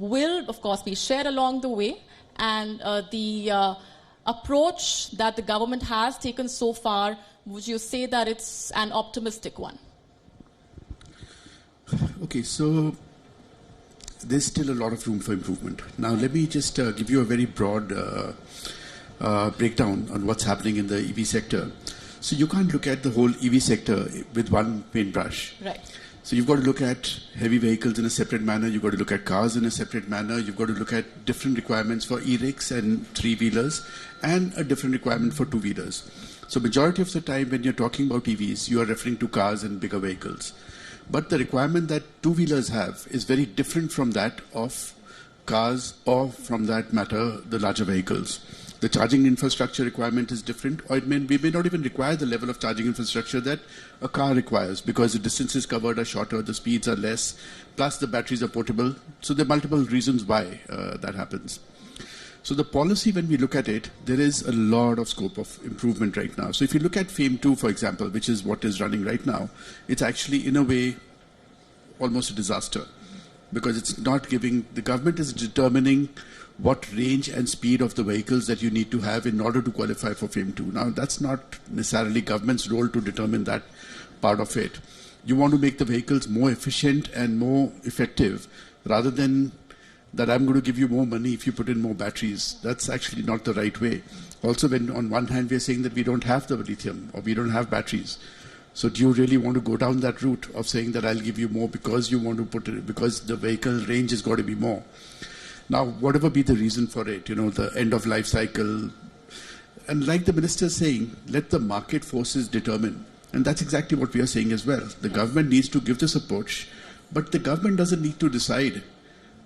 will, of course, be shared along the way, and the approach that the government has taken so far, would you say that it's an optimistic one? Okay, so there's still a lot of room for improvement. Now, let me just give you a very broad breakdown on what's happening in the EV sector. So you can't look at the whole EV sector with one paintbrush. Right. So you've got to look at heavy vehicles in a separate manner. You've got to look at cars in a separate manner. You've got to look at different requirements for e-rickshaws and three-wheelers and a different requirement for two-wheelers. So majority of the time when you're talking about EVs, you are referring to cars and bigger vehicles. But the requirement that two-wheelers have is very different from that of cars or, from that matter, the larger vehicles. The charging infrastructure requirement is different, or we may not even require the level of charging infrastructure that a car requires, because the distances covered are shorter, the speeds are less, plus the batteries are portable. So there are multiple reasons why that happens. So the policy, when we look at it, there is a lot of scope of improvement right now. So if you look at FAME 2, for example, which is what is running right now, it's actually, in a way, almost a disaster, because it's not giving, the government is determining what range and speed of the vehicles that you need to have in order to qualify for FAME 2. Now, that's not necessarily government's role to determine that part of it. You want to make the vehicles more efficient and more effective, rather than that I'm going to give you more money if you put in more batteries. That's actually not the right way. Also, when on one hand we're saying that we don't have the lithium or we don't have batteries, so do you really want to go down that route of saying that I'll give you more because you want to put it, because the vehicle range has got to be more? Now, whatever be the reason for it, the end of life cycle, and like the minister is saying, let the market forces determine. And that's exactly what we are saying as well. The government needs to give the support, but the government doesn't need to decide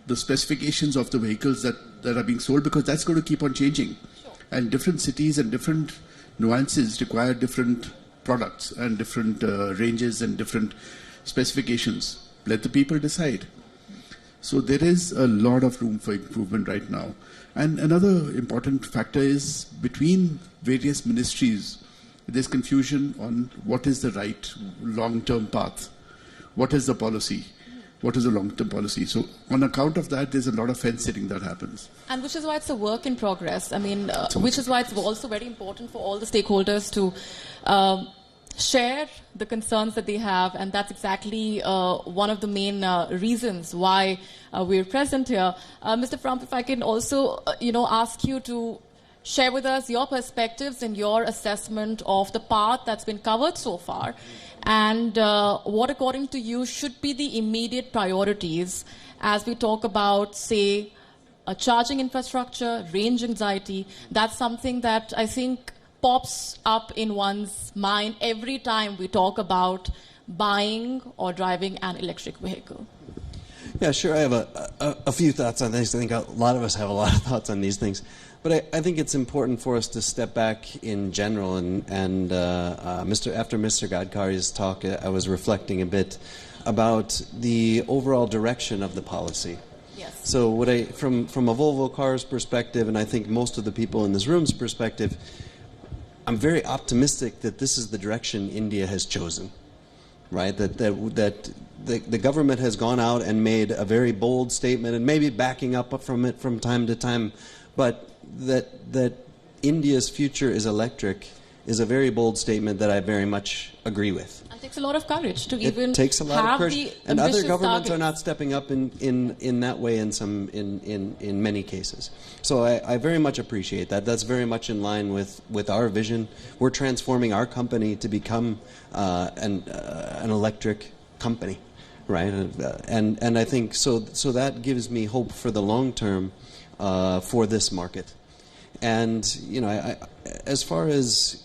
the specifications of the vehicles that are being sold, because that's going to keep on changing. Sure. And different cities and different nuances require different products and different ranges and different specifications. Let the people decide. So there is a lot of room for improvement right now. And another important factor is between various ministries, there's confusion on what is the right long-term path. What is the policy? What is the long-term policy? So on account of that, there's a lot of fence-sitting that happens. And which is why it's a work in progress. I mean, which is why it's also very important for all the stakeholders to share the concerns that they have, and that's exactly one of the main reasons why we're present here. Mr. Trump, if I can also, ask you to share with us your perspectives and your assessment of the path that's been covered so far, and what, according to you, should be the immediate priorities as we talk about, say, a charging infrastructure, range anxiety. That's something that I think pops up in one's mind every time we talk about buying or driving an electric vehicle. Yeah, sure. I have a few thoughts on this. I think a lot of us have a lot of thoughts on these things. But I think it's important for us to step back in general. And after Mr. Gadkari's talk, I was reflecting a bit about the overall direction of the policy. Yes. So from a Volvo Cars perspective, and I think most of the people in this room's perspective, I'm very optimistic that this is the direction India has chosen, right? That the government has gone out and made a very bold statement, and maybe backing up from it from time to time, but that India's future is electric is a very bold statement that I very much agree with. It takes a lot of courage to even takes a lot have of courage, the and other governments targets. are not stepping up in that way in many cases. So I very much appreciate that. That's very much in line with our vision. We're transforming our company to become an electric company, right? And I think so that gives me hope for the long term for this market. And as far as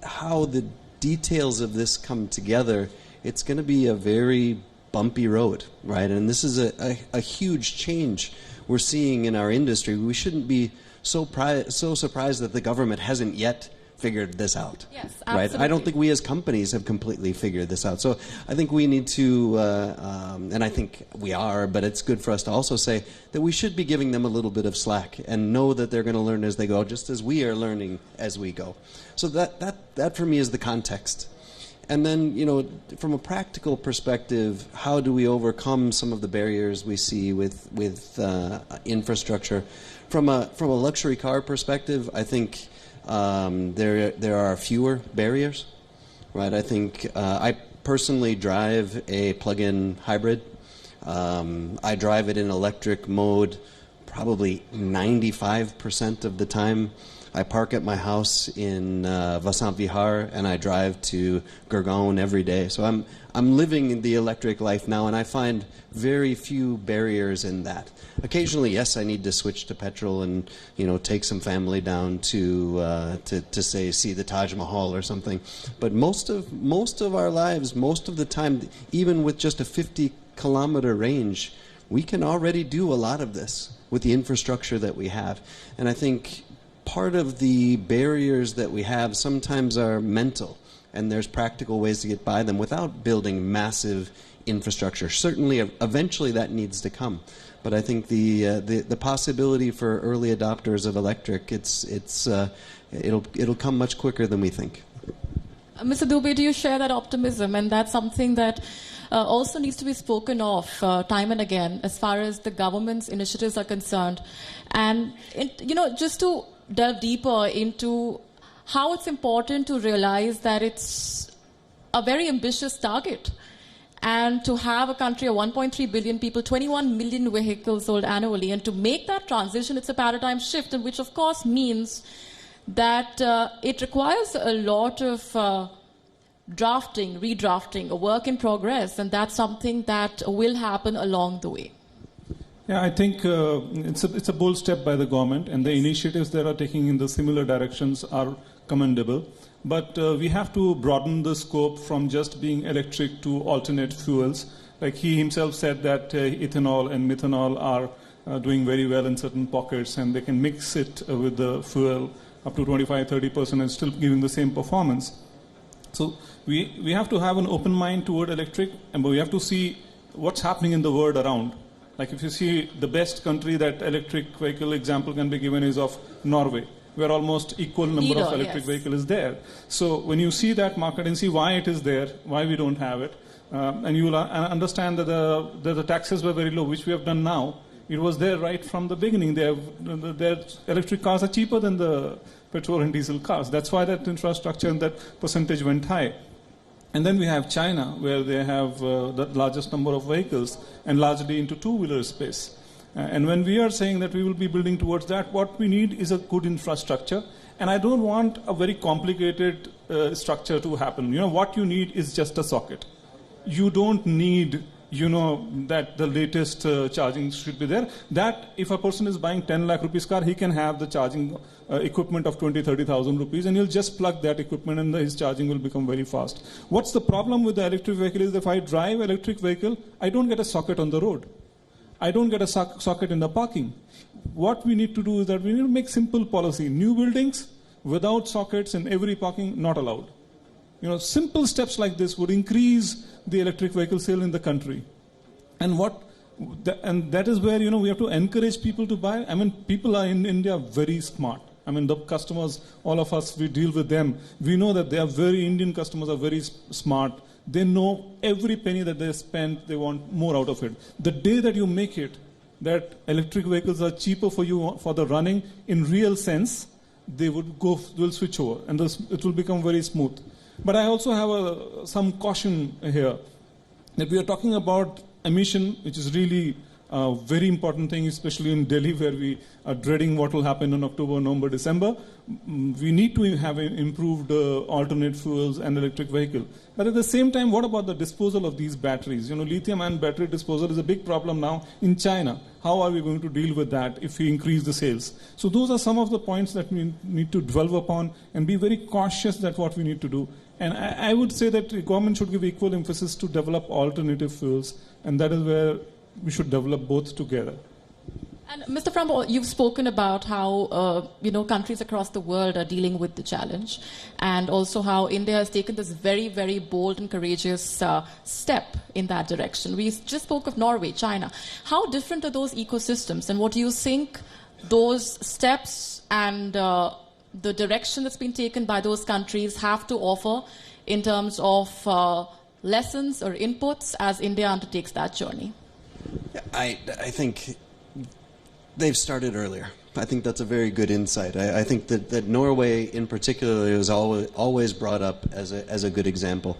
how the details of this come together, it's going to be a very bumpy road, right? And this is a huge change we're seeing in our industry. We shouldn't be so surprised that the government hasn't yet figured this out. Yes, absolutely. Right? I don't think we as companies have completely figured this out. So I think we need to, and I think we are, but it's good for us to also say that we should be giving them a little bit of slack and know that they're going to learn as they go, just as we are learning as we go. So that for me is the context. And then, from a practical perspective, how do we overcome some of the barriers we see with infrastructure? From a luxury car perspective, I think there are fewer barriers, right? I think I personally drive a plug-in hybrid. I drive it in electric mode probably 95% of the time. I park at my house in Vasant Vihar, and I drive to Gurgaon every day. So I'm living the electric life now, and I find very few barriers in that. Occasionally, yes, I need to switch to petrol and take some family down to say see the Taj Mahal or something. But most of our lives, most of the time, even with just a 50-kilometer range, we can already do a lot of this with the infrastructure that we have. And I think part of the barriers that we have sometimes are mental, and there's practical ways to get by them without building massive infrastructure. Certainly, eventually that needs to come. But I think the possibility for early adopters of electric, it'll come much quicker than we think. Mr. Dubey, do you share that optimism? And that's something that also needs to be spoken of time and again as far as the government's initiatives are concerned. And, just to delve deeper into how it's important to realize that it's a very ambitious target. And to have a country of 1.3 billion people, 21 million vehicles sold annually, and to make that transition, it's a paradigm shift, and which of course means that it requires a lot of drafting, redrafting, a work in progress, and that's something that will happen along the way. Yeah, I think it's a bold step by the government, and the initiatives that are taking in the similar directions are commendable. But we have to broaden the scope from just being electric to alternate fuels. Like he himself said that ethanol and methanol are doing very well in certain pockets, and they can mix it with the fuel up to 25-30% and still giving the same performance. So we have to have an open mind toward electric, and we have to see what's happening in the world around. Like if you see the best country that electric vehicle example can be given is of Norway, where almost equal number of electric vehicle is there. So when you see that market and see why it is there, why we don't have it, and you will understand that the taxes were very low, which we have done now. It was there right from the beginning. Their electric cars are cheaper than the petrol and diesel cars. That's why that infrastructure and that percentage went high. And then we have China, where they have the largest number of vehicles and largely into two-wheeler space. And when we are saying that we will be building towards that, what we need is a good infrastructure. And I don't want a very complicated structure to happen. What you need is just a socket. You don't need, that the latest charging should be there. That if a person is buying 10 lakh rupees car, he can have the charging equipment of 20,000-30,000 rupees, and he'll just plug that equipment and his charging will become very fast. What's the problem with the electric vehicle is if I drive electric vehicle, I don't get a socket on the road. I don't get a socket in the parking. What we need to do is that we need to make simple policy. New buildings without sockets in every parking, not allowed. Simple steps like this would increase the electric vehicle sale in the country. And that is where, we have to encourage people to buy. People are in India very smart. The customers, all of us, we deal with them. We know that Indian customers are very smart. They know every penny that they spend, they want more out of it. The day that you make it, that electric vehicles are cheaper for you for the running in real sense, will switch over, and it will become very smooth. But I also have some caution here, that we are talking about emission, which is really a very important thing, especially in Delhi, where we are dreading what will happen in October, November, December. We need to have improved alternate fuels and electric vehicle. But at the same time, what about the disposal of these batteries? Lithium-ion battery disposal is a big problem now in China. How are we going to deal with that if we increase the sales? So those are some of the points that we need to dwell upon and be very cautious that what we need to do. And I would say that the government should give equal emphasis to develop alternative fuels, and that is where we should develop both together. And Mr. Frambo, you've spoken about how countries across the world are dealing with the challenge, and also how India has taken this very, very bold and courageous step in that direction. We just spoke of Norway, China. How different are those ecosystems, and what do you think those steps and the direction that's been taken by those countries have to offer in terms of lessons or inputs as India undertakes that journey? I think they've started earlier. I think that's a very good insight. I think that Norway in particular was always brought up as a good example.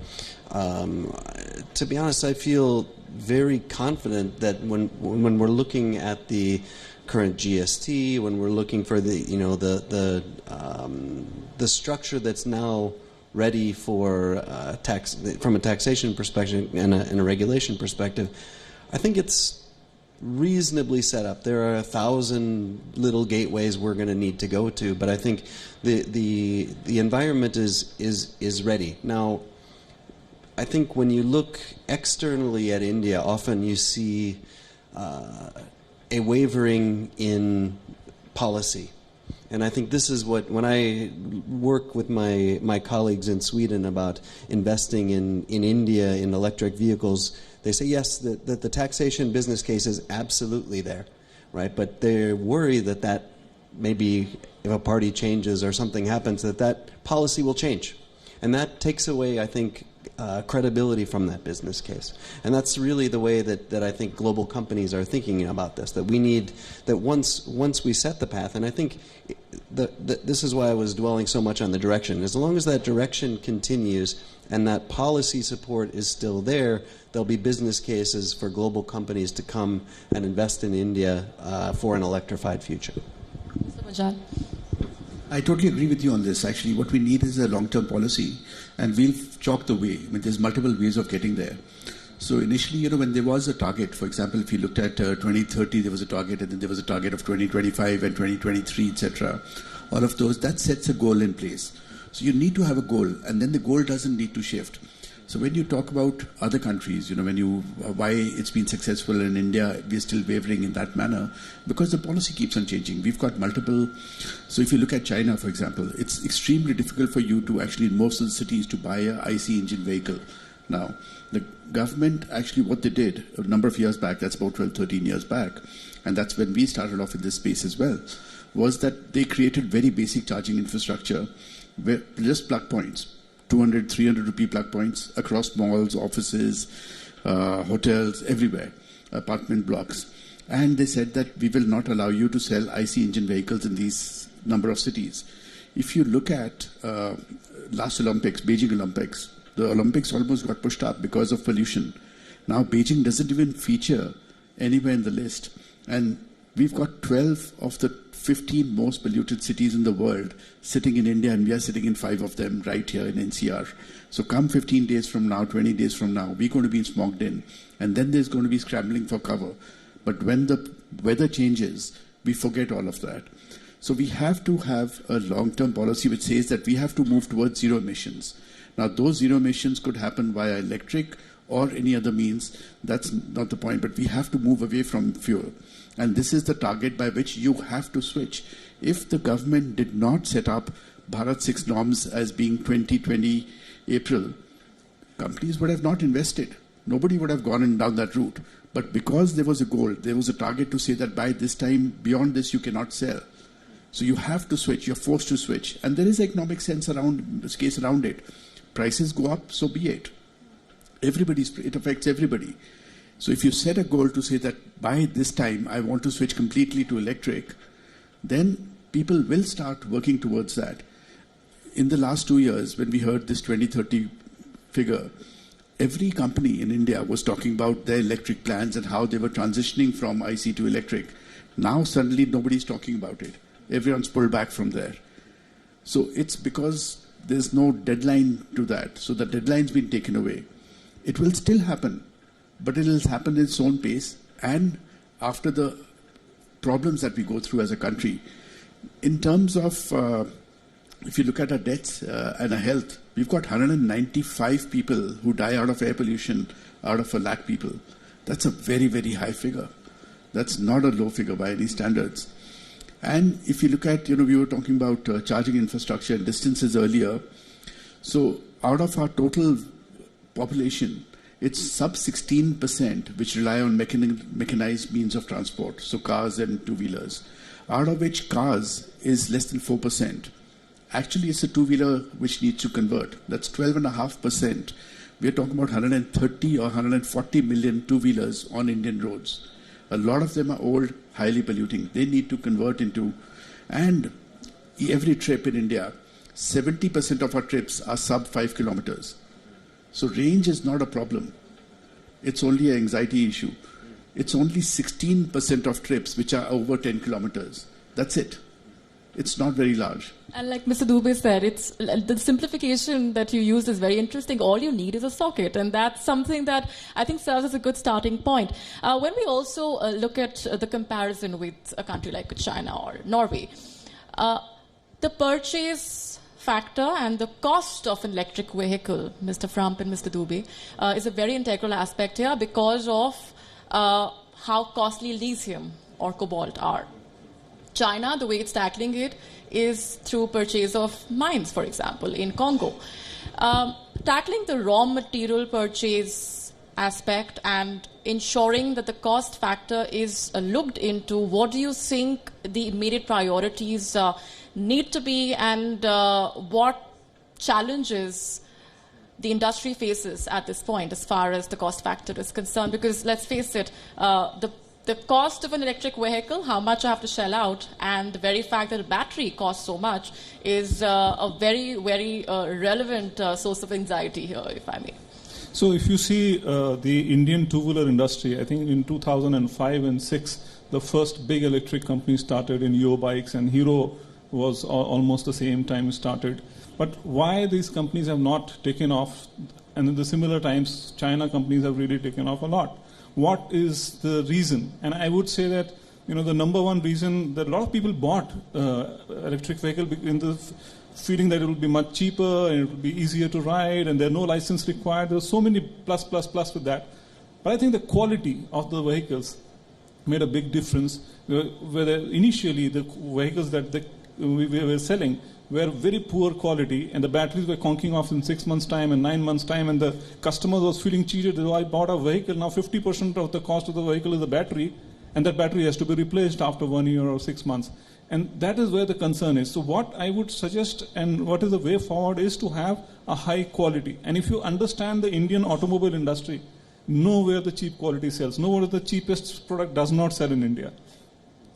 To be honest, I feel very confident that when we're looking at the current GST, when we're looking for the structure that's now ready for tax from a taxation perspective and a regulation perspective, I think it's reasonably set up. There are 1,000 little gateways we're going to need to go to, but I think the environment is ready. Now, I think when you look externally at India, often you see a wavering in policy. And I think this is what, when I work with my colleagues in Sweden about investing in India in electric vehicles, they say, yes, that the taxation business case is absolutely there, right? But they worry that maybe if a party changes or something happens, that policy will change. And that takes away, I think, credibility from that business case. And that's really the way that I think global companies are thinking about this, that we need, that once we set the path, and I think this is why I was dwelling so much on the direction. As long as that direction continues and that policy support is still there, there'll be business cases for global companies to come and invest in India for an electrified future. Mr. I totally agree with you on this. Actually, what we need is a long-term policy, and we'll chalk the way. I mean, there's multiple ways of getting there. So initially, when there was a target, for example, if you looked at 2030, there was a target, and then there was a target of 2025 and 2023, etc. All of those, that sets a goal in place. So you need to have a goal, and then the goal doesn't need to shift. So when you talk about other countries, why it's been successful in India, we're still wavering in that manner, because the policy keeps on changing. We've got multiple. So if you look at China, for example, it's extremely difficult for you to actually, in most of the cities, to buy a IC engine vehicle. Now, the government, actually what they did a number of years back, that's about 12, 13 years back, and that's when we started off in this space as well, was that they created very basic charging infrastructure, where just plug points. 200, 300 rupee plug points across malls, offices, hotels, everywhere, apartment blocks. And they said that we will not allow you to sell IC engine vehicles in these number of cities. If you look at last Olympics, Beijing Olympics, the Olympics almost got pushed up because of pollution. Now Beijing doesn't even feature anywhere in the list. And we've got 12 of the 15 most polluted cities in the world sitting in India, and we are sitting in 5 of them right here in NCR. So come 15 days from now, 20 days from now, we're going to be smogged in. And then there's going to be scrambling for cover. But when the weather changes, we forget all of that. So we have to have a long-term policy which says that we have to move towards zero emissions. Now, those zero emissions could happen via electric or any other means. That's not the point, but we have to move away from fuel. And this is the target by which you have to switch. If the government did not set up Bharat 6 norms as being 2020 April, companies would have not invested. Nobody would have gone down that route. But because there was a goal, there was a target to say that by this time, beyond this, you cannot sell. So you have to switch. You're forced to switch. And there is economic sense around this case around it. Prices go up, so be it. It affects everybody. So if you set a goal to say that by this time I want to switch completely to electric, then people will start working towards that. In the last 2 years, when we heard this 2030 figure, every company in India was talking about their electric plans and how they were transitioning from IC to electric. Now suddenly nobody's talking about it. Everyone's pulled back from there. So it's because there's no deadline to that. So the deadline's been taken away. It will still happen, but it will happen in its own pace and after the problems that we go through as a country. In terms of, if you look at our deaths and our health, we've got 195 people who die out of air pollution out of 1 lakh people. That's a very, very high figure. That's not a low figure by any standards. And if you look at, we were talking about charging infrastructure and distances earlier. So out of our total population, it's sub 16% which rely on mechanized means of transport, so cars and two-wheelers, out of which cars is less than 4%. Actually, it's a two-wheeler which needs to convert. That's 12.5%. We're talking about 130 or 140 million two-wheelers on Indian roads. A lot of them are old, highly polluting. They need to convert into, and every trip in India, 70% of our trips are sub 5 kilometers. So range is not a problem. It's only an anxiety issue. It's only 16% of trips which are over 10 kilometers. That's it. It's not very large. And like Mr. Dubey said, it's the simplification that you use is very interesting. All you need is a socket, and that's something that I think serves as a good starting point. When we also look at the comparison with a country like China or Norway, the purchase factor and the cost of an electric vehicle, Mr. Frump and Mr. Dubey, is a very integral aspect here because of how costly lithium or cobalt are. China, the way it's tackling it is through purchase of mines, for example, in Congo. Tackling the raw material purchase aspect and ensuring that the cost factor is looked into, what do you think the immediate priorities need to be, and what challenges the industry faces at this point as far as the cost factor is concerned? Because let's face it, the cost of an electric vehicle, how much I have to shell out, and the very fact that a battery costs so much is a very, very relevant source of anxiety here, if I may. So if you see the Indian two-wheeler industry, I think in 2005 and 6, the first big electric company started in Yo Bikes, and Hero was almost the same time started. But why these companies have not taken off, and in the similar times, China companies have really taken off a lot. What is the reason? And I would say that, the number one reason that a lot of people bought electric vehicle in the feeling that it will be much cheaper and it will be easier to ride and there are no license required. There are so many plus with that. But I think the quality of the vehicles made a big difference. Where initially the vehicles that we were selling were very poor quality, and the batteries were conking off in 6 months' time and 9 months' time, and the customer was feeling cheated. I bought a vehicle, now 50% of the cost of the vehicle is the battery, and that battery has to be replaced after 1 year or 6 months. And that is where the concern is. So what I would suggest, and what is the way forward, is to have a high quality. And if you understand the Indian automobile industry, know where the cheap quality sells, know what the cheapest product does not sell in India.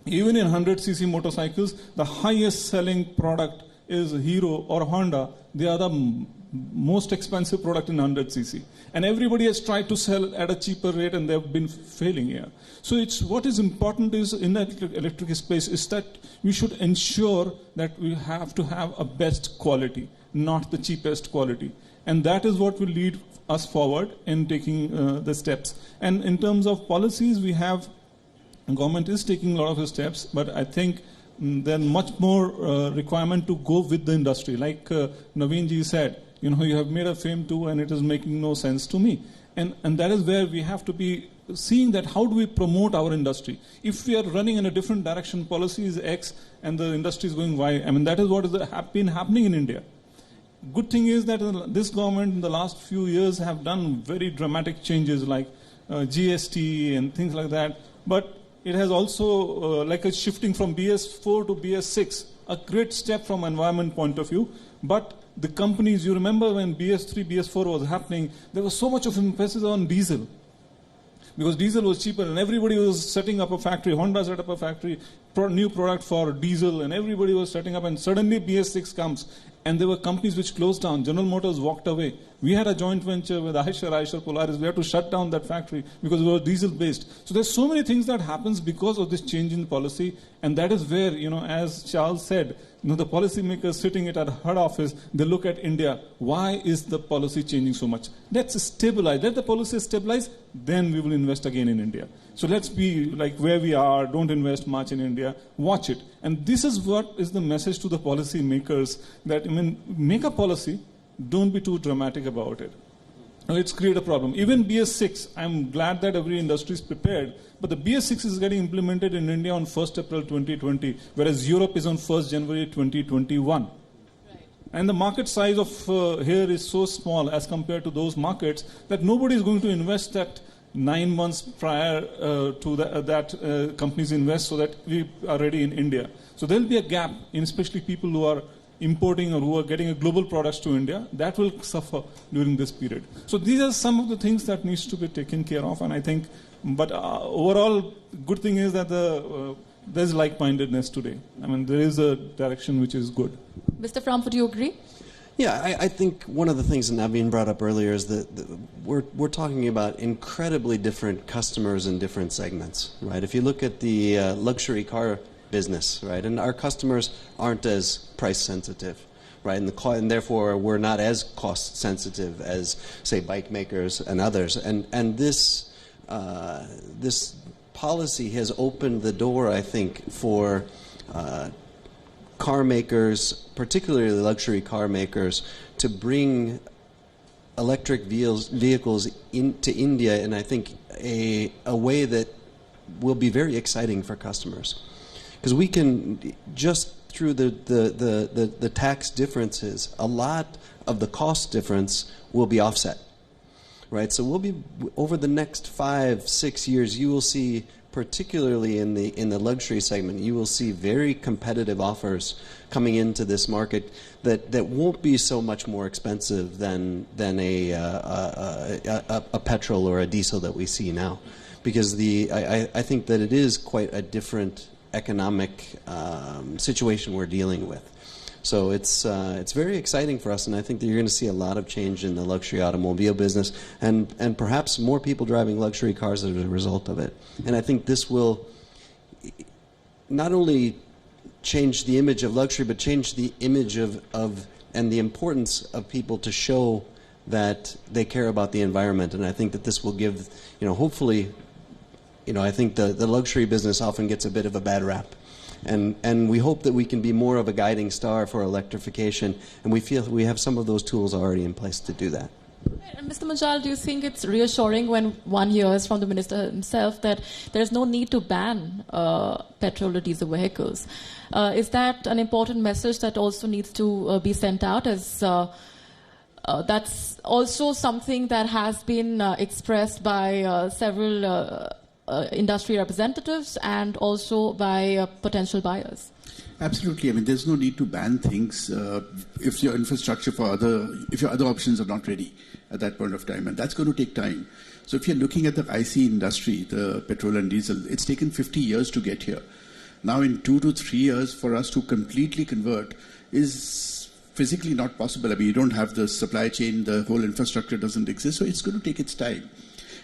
Even in 100cc motorcycles, the highest selling product is Hero or Honda. They are the most expensive product in 100cc. And everybody has tried to sell at a cheaper rate, and they've been failing here. So what is important is in the electric space is that we should ensure that we have to have a best quality, not the cheapest quality. And that is what will lead us forward in taking the steps. And in terms of policies, government is taking a lot of steps, but I think there's much more requirement to go with the industry. Like Naveen ji said, you have made a FAME 2 and it is making no sense to me. And that is where we have to be seeing that how do we promote our industry. If we are running in a different direction, policy is X and the industry is going Y. I mean, that is what has been happening in India. Good thing is that this government in the last few years have done very dramatic changes like GST and things like that. But it has also, like a shifting from BS4 to BS6, a great step from environment point of view. But the companies, you remember when BS3, BS4 was happening, there was so much of emphasis on diesel. Because diesel was cheaper and everybody was setting up a factory. Honda set up a factory, new product for diesel, and everybody was setting up, and suddenly BS6 comes. And there were companies which closed down. General Motors walked away. We had a joint venture with Eicher Polaris. We had to shut down that factory because it was diesel-based. So there's so many things that happens because of this change in policy. And that is where, as Charles said, the policymakers sitting at our head office, they look at India. Why is the policy changing so much? Let's stabilize. Let the policy stabilize. Then we will invest again in India. So let's be like where we are. Don't invest much in India. Watch it. And this is what is the message to the policy makers, that make a policy, don't be too dramatic about it. Let's create a problem. Even BS6, I'm glad that every industry is prepared, but the BS6 is getting implemented in India on 1st April 2020, whereas Europe is on 1st January 2021. Right. And the market size of here is so small as compared to those markets that nobody is going to invest that 9 months prior to that companies invest so that we are ready in India. So there will be a gap, especially people who are importing or who are getting a global products to India, that will suffer during this period. So these are some of the things that needs to be taken care of, and I think, but overall, good thing is that there's like-mindedness today. I mean, there is a direction which is good. Mr. Frampfurt, do you agree? Yeah, I think one of the things that Naveen brought up earlier is that we're talking about incredibly different customers in different segments, right? If you look at the luxury car business, right, and our customers aren't as price sensitive, right, and therefore we're not as cost sensitive as, say, bike makers and others, and this policy has opened the door, I think, for car makers, particularly luxury car makers, to bring electric vehicles into India in, I think, a way that will be very exciting for customers. Because we can, just through the tax differences, a lot of the cost difference will be offset. Right? So we'll be, over the next 5-6 years, you will see, particularly in the luxury segment, you will see very competitive offers coming into this market that won't be so much more expensive than a petrol or a diesel that we see now, because I think that it is quite a different economic situation we're dealing with. So it's very exciting for us, and I think that you're going to see a lot of change in the luxury automobile business, and perhaps more people driving luxury cars as a result of it. And I think this will not only change the image of luxury, but change the image of and the importance of people to show that they care about the environment. And I think that this will give, hopefully, I think the luxury business often gets a bit of a bad rap. And we hope that we can be more of a guiding star for electrification, and we feel we have some of those tools already in place to do that. And Mr. Manjal, do you think it's reassuring when one hears from the minister himself that there's no need to ban petrol or diesel vehicles? Is that an important message that also needs to be sent out, as that's also something that has been expressed by several industry representatives and also by potential buyers? Absolutely. I mean, there's no need to ban things if your infrastructure if your other options are not ready at that point of time, and that's going to take time. So if you're looking at the IC industry, the petrol and diesel, it's taken 50 years to get here. Now in 2 to 3 years for us to completely convert is physically not possible. I mean, you don't have the supply chain, the whole infrastructure doesn't exist, so it's going to take its time.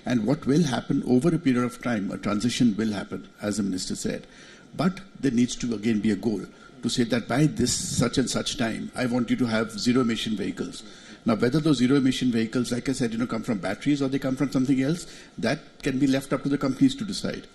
And what will happen over a period of time, a transition will happen, as the minister said. But there needs to again be a goal to say that by this such and such time, I want you to have zero-emission vehicles. Now, whether those zero-emission vehicles, like I said, come from batteries or they come from something else, that can be left up to the companies to decide.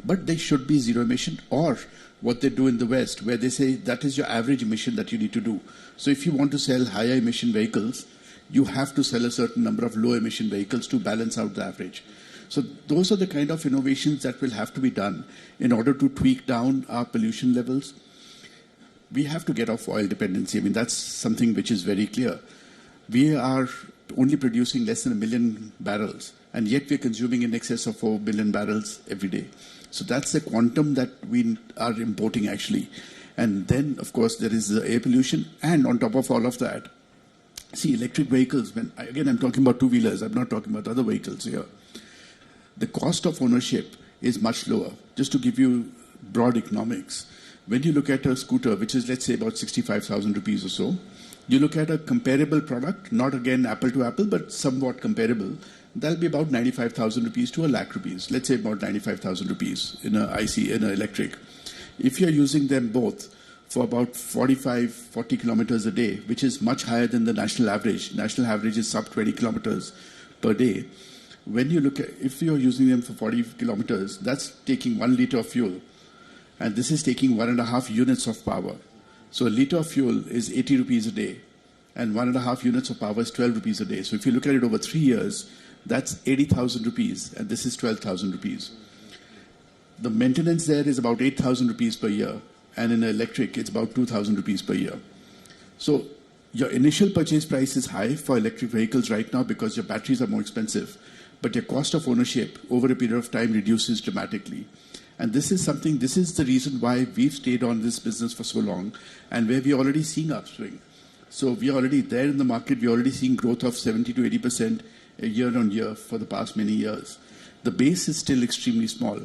But they should be zero-emission, or what they do in the West, where they say that is your average emission that you need to do. So if you want to sell higher emission vehicles, you have to sell a certain number of low emission vehicles to balance out the average. So those are the kind of innovations that will have to be done in order to tweak down our pollution levels. We have to get off oil dependency. I mean, that's something which is very clear. We are only producing less than 1 million barrels, and yet we're consuming in excess of 4 billion barrels every day. So that's the quantum that we are importing actually. And then, of course, there is the air pollution, and on top of all of that, see, electric vehicles, again, I'm talking about two-wheelers, I'm not talking about other vehicles here. The cost of ownership is much lower. Just to give you broad economics, when you look at a scooter, which is, let's say, about 65,000 rupees or so, you look at a comparable product, not again apple to apple, but somewhat comparable, that'll be about 95,000 rupees to 1 lakh rupees. Let's say about 95,000 rupees in an electric. If you're using them both for about 40 kilometers a day, which is much higher than the national average. National average is sub 20 kilometers per day. When you look at, if you're using them for 40 kilometers, that's taking 1 liter of fuel. And this is taking 1.5 units of power. So a liter of fuel is 80 rupees a day. And 1.5 units of power is 12 rupees a day. So if you look at it over 3 years, that's 80,000 rupees. And this is 12,000 rupees. The maintenance there is about 8,000 rupees per year. And in electric, it's about 2,000 rupees per year. So your initial purchase price is high for electric vehicles right now because your batteries are more expensive. But your cost of ownership over a period of time reduces dramatically. And this is the reason why we've stayed on this business for so long and where we're already seeing upswing. So we're already there in the market. We're already seeing growth of 70 to 80% year on year for the past many years. The base is still extremely small.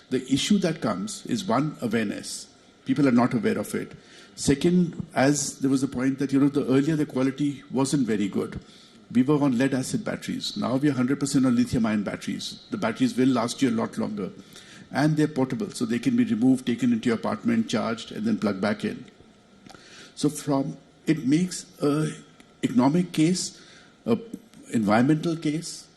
The issue that comes is, one, awareness. People are not aware of it. Second, as there was a point that, the earlier the quality wasn't very good. We were on lead acid batteries. Now we are 100% on lithium ion batteries. The batteries will last you a lot longer. And they're portable, so they can be removed, taken into your apartment, charged, and then plugged back in. So it makes an economic case, an environmental case,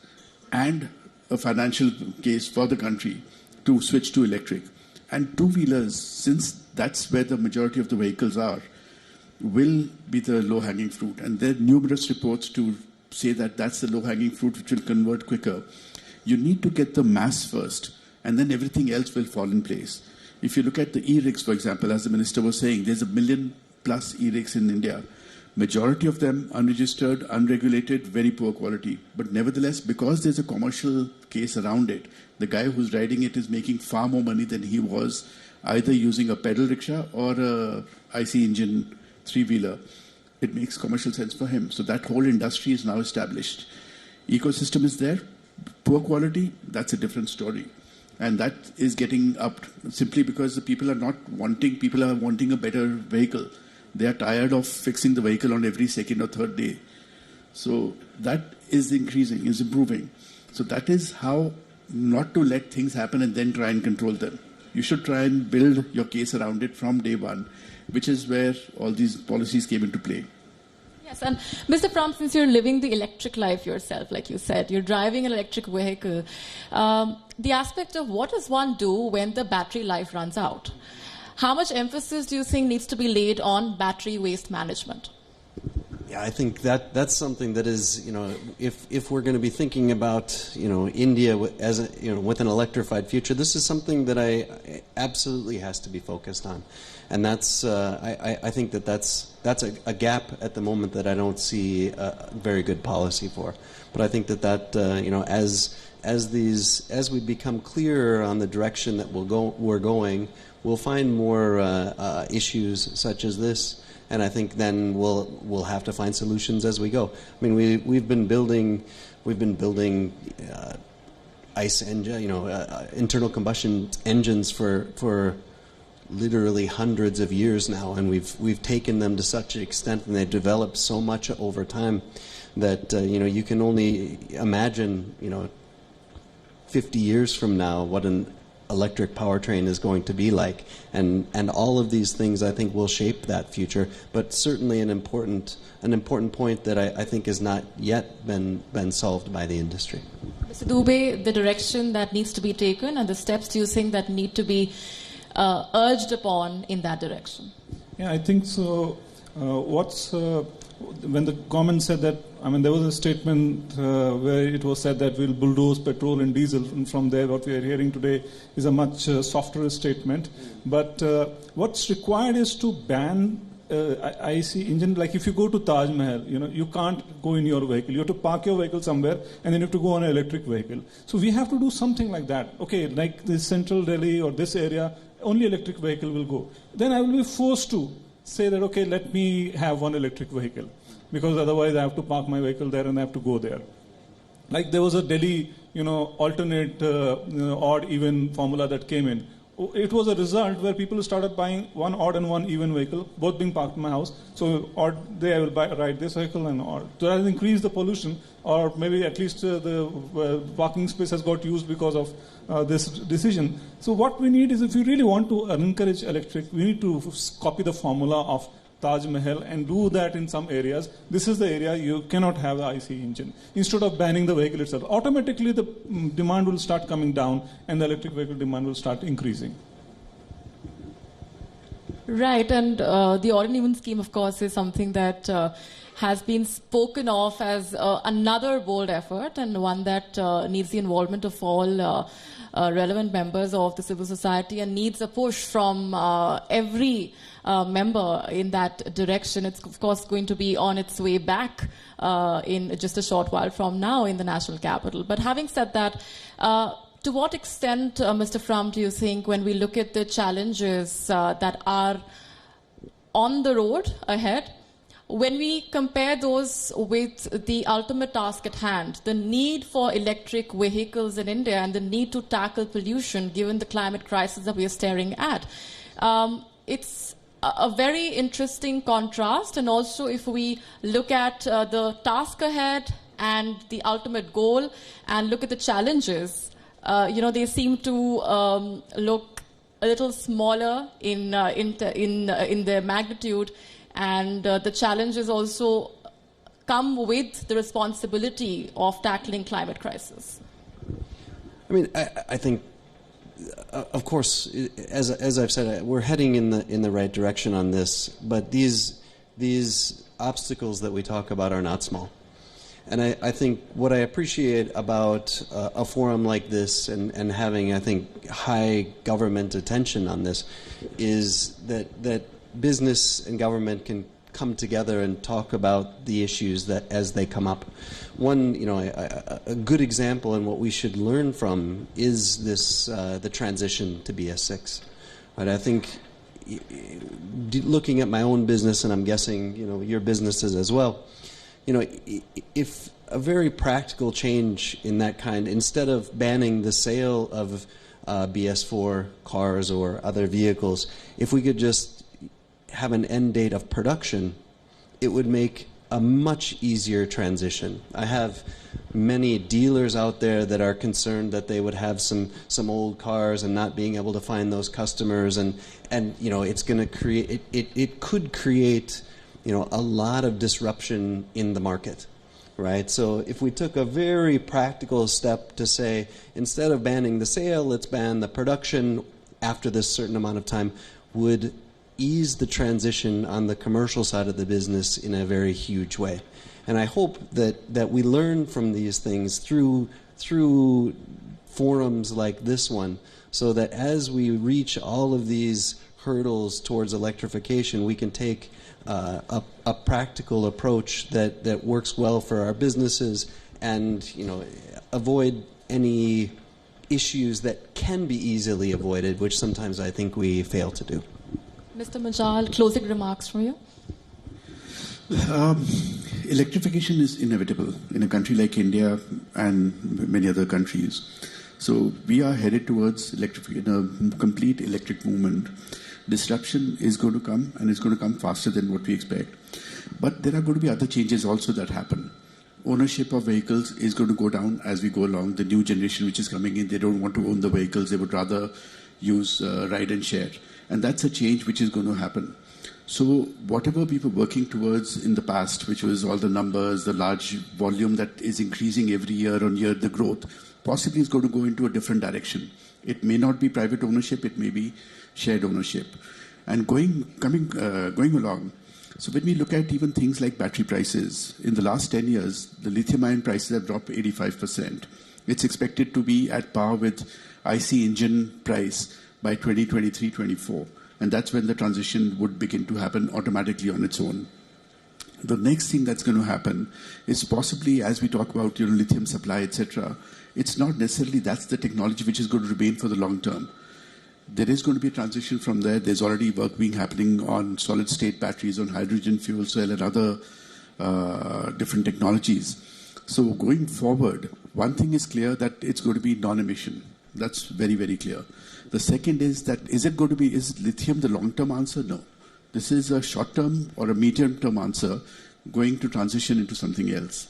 and a financial case for the country to switch to electric. And two-wheelers, since that's where the majority of the vehicles are, will be the low-hanging fruit. And there are numerous reports to say that that's the low-hanging fruit which will convert quicker. You need to get the mass first, and then everything else will fall in place. If you look at the e-rigs, for example, as the minister was saying, there's 1 million plus e-rigs in India. Majority of them unregistered, unregulated, very poor quality. But nevertheless, because there's a commercial case around it, the guy who's riding it is making far more money than he was either using a pedal rickshaw or a IC engine three-wheeler. It makes commercial sense for him. So that whole industry is now established. Ecosystem is there. Poor quality, that's a different story. And that is getting upped simply because the people are wanting a better vehicle. They are tired of fixing the vehicle on every second or third day. So that is increasing, is improving. So that is how not to let things happen and then try and control them. You should try and build your case around it from day one, which is where all these policies came into play. Yes, and Mr. Pram, since you're living the electric life yourself, like you said, you're driving an electric vehicle, the aspect of what does one do when the battery life runs out? How much emphasis do you think needs to be laid on battery waste management? Yeah, I think that's something that is, if we're going to be thinking about, India as with an electrified future, this is something that I absolutely has to be focused on, and that's I think that's a gap at the moment that I don't see a very good policy for. But I think that as we become clearer on the direction that we're going, we'll find more issues such as this. And I think then we'll have to find solutions as we go. I mean, we've been building ICE engine, internal combustion engines for literally hundreds of years now, and we've taken them to such an extent, and they've developed so much over time that you can only imagine 50 years from now what an electric powertrain is going to be like, and all of these things I think will shape that future. But certainly an important point that I think has not yet been solved by the industry. Mr. Dubey, the direction that needs to be taken and the steps do you think that need to be urged upon in that direction? Yeah, I think so. When the government said that, there was a statement where it was said that we'll bulldoze petrol and diesel, and from there what we are hearing today is a much softer statement. But what's required is to ban IC engine. Like if you go to Taj Mahal, you can't go in your vehicle. You have to park your vehicle somewhere, and then you have to go on an electric vehicle. So we have to do something like that. Okay, like this central Delhi or this area, only electric vehicle will go. Then I will be forced to say that, okay, let me have one electric vehicle, because otherwise I have to park my vehicle there and I have to go there. Like there was a Delhi, alternate odd even formula that came in. It was a result where people started buying one odd and one even vehicle, both being parked in my house. So odd day I will ride this vehicle and odd. So that has increased the pollution, or maybe at least the parking space has got used because of this decision. So what we need is, if we really want to encourage electric, we need to copy the formula of Taj Mahal and do that in some areas. This is the area you cannot have the IC engine. Instead of banning the vehicle itself, automatically the demand will start coming down and the electric vehicle demand will start increasing. Right, and the odd and even scheme, of course, is something that has been spoken of as another bold effort, and one that needs the involvement of all relevant members of the civil society and needs a push from every member in that direction. It's, of course, going to be on its way back in just a short while from now in the national capital. But having said that, To what extent, Mr. Frum, do you think when we look at the challenges that are on the road ahead, when we compare those with the ultimate task at hand, the need for electric vehicles in India and the need to tackle pollution given the climate crisis that we are staring at, it's a very interesting contrast. And also if we look at the task ahead and the ultimate goal and look at the challenges, they seem to look a little smaller in their magnitude, and the challenges also come with the responsibility of tackling climate crisis. I mean, I think, of course, as I've said, we're heading in the right direction on this, but these obstacles that we talk about are not small. And I think what I appreciate about a forum like this and having, I think, high government attention on this is that business and government can come together and talk about the issues that as they come up. One, a good example and what we should learn from is this the transition to BS6. Right? I think looking at my own business, and I'm guessing your businesses as well. If a very practical change in that kind, instead of banning the sale of BS4 cars or other vehicles, if we could just have an end date of production, it would make a much easier transition. I have many dealers out there that are concerned that they would have some old cars and not being able to find those customers, and it's going to create it could create a lot of disruption in the market, right? So if we took a very practical step to say, instead of banning the sale, let's ban the production after this certain amount of time, would ease the transition on the commercial side of the business in a very huge way. And I hope that we learn from these things through forums like this one, so that as we reach all of these hurdles towards electrification, we can take a practical approach that works well for our businesses and avoid any issues that can be easily avoided, which sometimes I think we fail to do. Mr. Majal, closing remarks from you. Electrification is inevitable in a country like India and many other countries. So we are headed towards a complete electric movement. Disruption is going to come, and it's going to come faster than what we expect. But there are going to be other changes also that happen. Ownership of vehicles is going to go down as we go along. The new generation which is coming in, they don't want to own the vehicles. They would rather use ride and share. And that's a change which is going to happen. So whatever we were working towards in the past, which was all the numbers, the large volume that is increasing every year on year, the growth, possibly is going to go into a different direction. It may not be private ownership, it may be shared ownership. And going along, so when we look at even things like battery prices, in the last 10 years, the lithium-ion prices have dropped 85%. It's expected to be at par with IC engine price by 2023-24. And that's when the transition would begin to happen automatically on its own. The next thing that's going to happen is possibly, as we talk about lithium supply, etc., it's not necessarily that's the technology which is going to remain for the long term. There is going to be a transition from there. There's already work being happening on solid-state batteries, on hydrogen fuel cell, and other different technologies. So going forward, one thing is clear, that it's going to be non-emission. That's very, very clear. The second is that is lithium the long-term answer? No. This is a short-term or a medium-term answer going to transition into something else.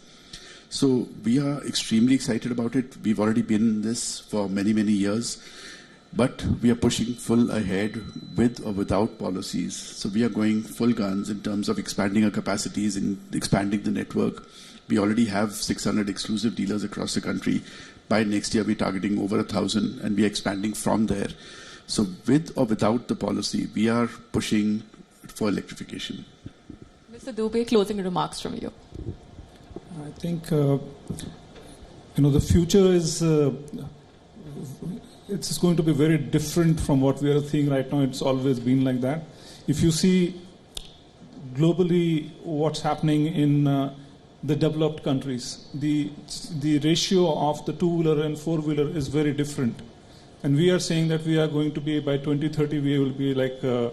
So we are extremely excited about it. We've already been in this for many, many years. But we are pushing full ahead with or without policies. So we are going full guns in terms of expanding our capacities and expanding the network. We already have 600 exclusive dealers across the country. By next year, we're targeting over 1,000, and we're expanding from there. So with or without the policy, we are pushing for electrification. Mr. Dubey, closing remarks from you. I think, the future is... it's going to be very different from what we are seeing right now. It's always been like that. If you see globally what's happening in the developed countries. The ratio of the two-wheeler and four-wheeler is very different. And we are saying that we are going to be, by 2030, we will be like the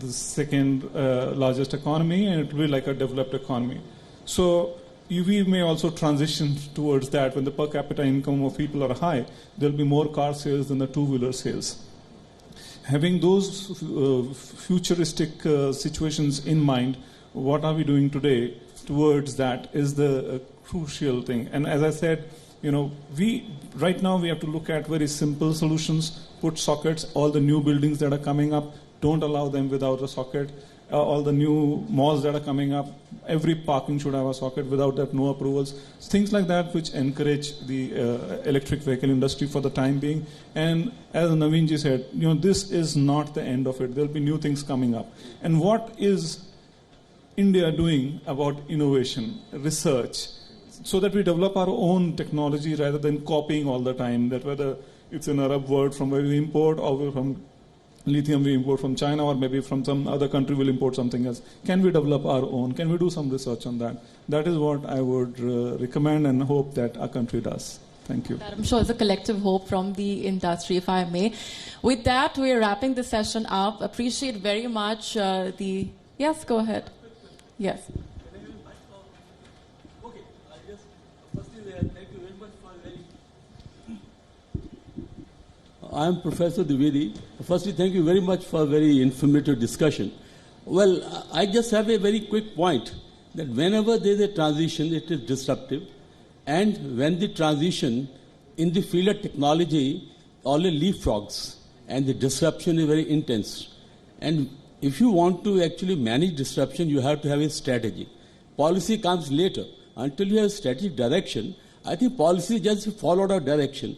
second largest economy, and it will be like a developed economy. So we may also transition towards that. When the per capita income of people are high, there will be more car sales than the two-wheeler sales. Having those futuristic situations in mind, what are we doing today towards that is the crucial thing. And as I said, right now we have to look at very simple solutions, put sockets. All the new buildings that are coming up, don't allow them without a socket. All the new malls that are coming up, every parking should have a socket. Without that, no approvals. Things like that which encourage the electric vehicle industry for the time being. And as Naveenji said, this is not the end of it. There will be new things coming up. And what is India doing about innovation, research, so that we develop our own technology rather than copying all the time, that whether it's an Arab word from where we import, or from lithium we import from China, or maybe from some other country we'll import something else. Can we develop our own? Can we do some research on that? That is what I would recommend and hope that our country does. Thank you. That I'm sure is a collective hope from the industry, if I may. With that, we're wrapping the session up. Appreciate very much Yes, go ahead. Yes. Okay, firstly, thank you very much for I'm Professor Dwivedi. Firstly, thank you very much for a very informative discussion. Well, I just have a very quick point that whenever there is a transition, it is disruptive. And when the transition in the field of technology only leapfrogs, and the disruption is very intense. And if you want to actually manage disruption, you have to have a strategy. Policy comes later. Until you have strategic direction, I think policy just followed our direction.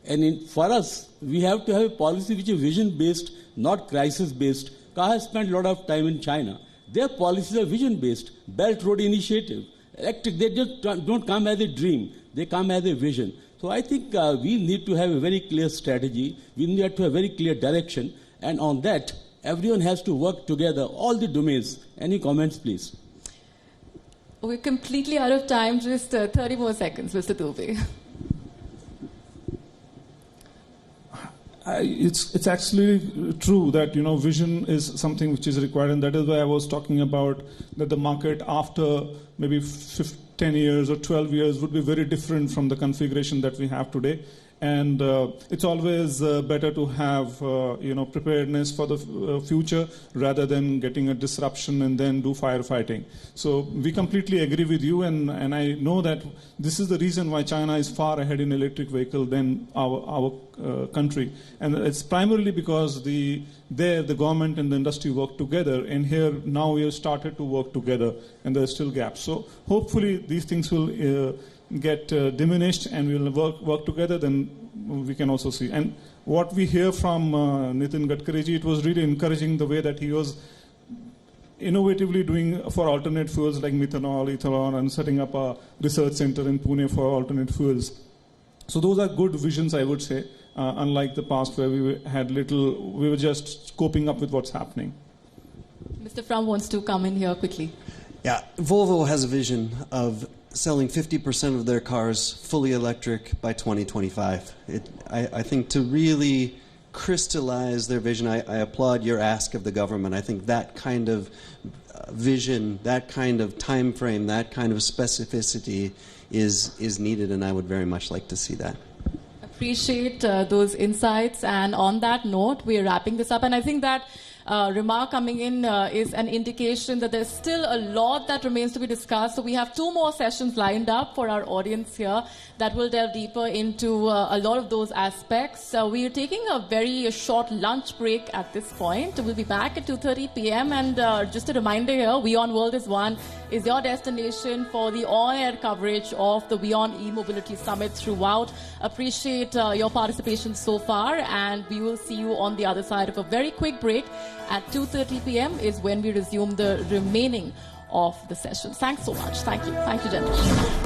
And for us, we have to have a policy which is vision-based, not crisis-based. I have spent a lot of time in China. Their policies are vision-based. Belt Road Initiative, electric, they just don't come as a dream. They come as a vision. So I think we need to have a very clear strategy. We need to have a very clear direction. And on that, everyone has to work together, all the domains. Any comments, please? We're completely out of time. Just 30 more seconds, Mr. Dubey. It's actually true that vision is something which is required, and that is why I was talking about that the market after maybe 10 years or 12 years would be very different from the configuration that we have today. And it's always better to have preparedness for the future rather than getting a disruption and then do firefighting. So we completely agree with you, and I know that this is the reason why China is far ahead in electric vehicle than our country. And it's primarily because the government and the industry work together, and here now we have started to work together, and there are still gaps. So hopefully these things will get diminished, and we will work together, then we can also see. And what we hear from Nitin Gadkariji, it was really encouraging the way that he was innovatively doing for alternate fuels like methanol, ethanol, and setting up a research center in Pune for alternate fuels. So those are good visions, I would say, unlike the past where we were just coping up with what's happening. Mr. Fram wants to come in here quickly. Yeah, Volvo has a vision of selling 50% of their cars fully electric by 2025. I think to really crystallize their vision, I applaud your ask of the government. I think that kind of vision, that kind of time frame, that kind of specificity is needed, and I would very much like to see that. Appreciate those insights, and on that note, we're wrapping this up, and I think that remark coming in is an indication that there's still a lot that remains to be discussed. So we have 2 more sessions lined up for our audience here that will delve deeper into a lot of those aspects. We are taking a very short lunch break at this point. We'll be back at 2:30 p.m. And just a reminder here, Wion World is One is your destination for the on-air coverage of the Wion EMobility Summit throughout. Appreciate your participation so far, and we will see you on the other side of a very quick break. At 2:30 p.m. is when we resume the remaining of the session. Thanks so much. Thank you. Thank you, gentlemen.